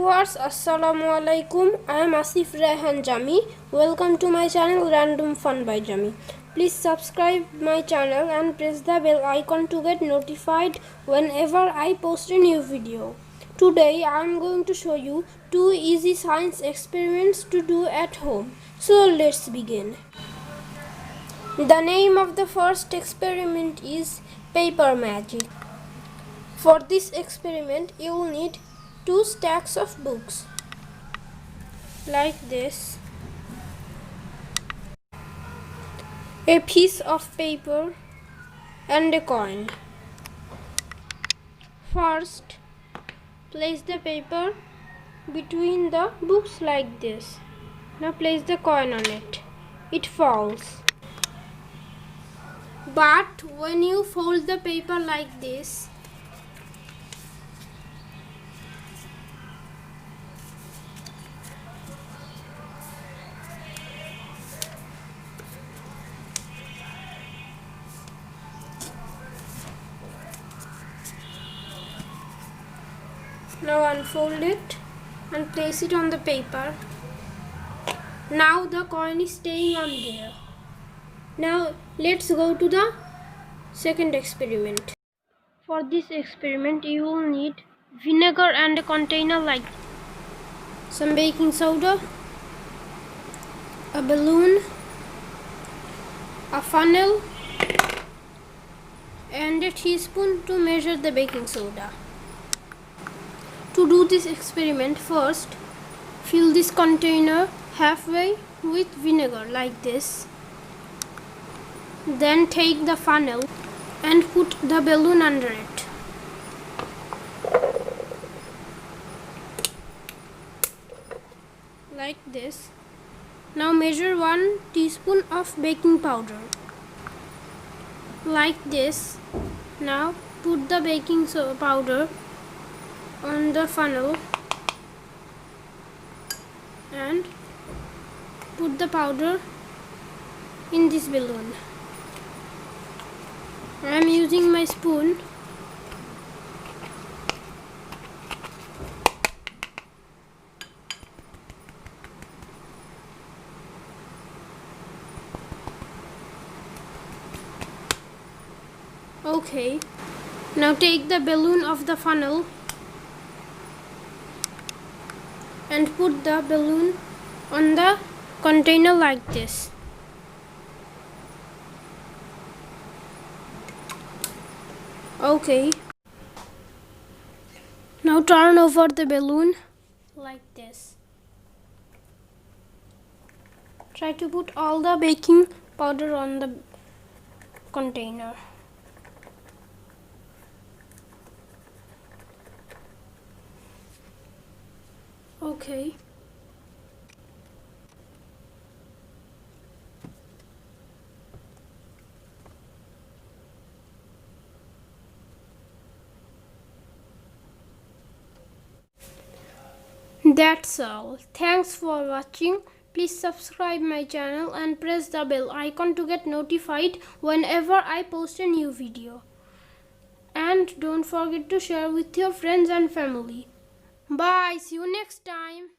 viewers, Assalamu alaikum. I am Asif Rehan Jami. Welcome to my channel Random Fun by Jami. Please subscribe my channel and press the bell icon to get notified whenever I post a new video. Today I am going to show you 2 easy science experiments to do at home. So let's begin. The name of the first experiment is paper magic. For this experiment you will need 2 stacks of books like this, a piece of paper and a coin. First, place the paper between the books like this. Now place the coin on it. It falls. But when you fold the paper like this, now unfold it and place it on the paper. Now the coin is staying on there. Now let's go to the second experiment. For this experiment you will need vinegar and a container like some baking soda, a balloon, a funnel and a teaspoon to measure the baking soda. To do this experiment, first fill this container halfway with vinegar like this. Then take the funnel and put the balloon under it. Like this. Now measure 1 teaspoon of baking powder. Like this. Now put the baking powder on the funnel and put the powder in this balloon. I am using my spoon. Okay. Now take the balloon of the funnel and put the balloon on the container like this. Okay. Now turn over the balloon like this. Try to put all the baking powder on the container. Okay. That's all. Thanks for watching. Please subscribe my channel and press the bell icon to get notified whenever I post a new video. And don't forget to share with your friends and family. Bye. See you next time.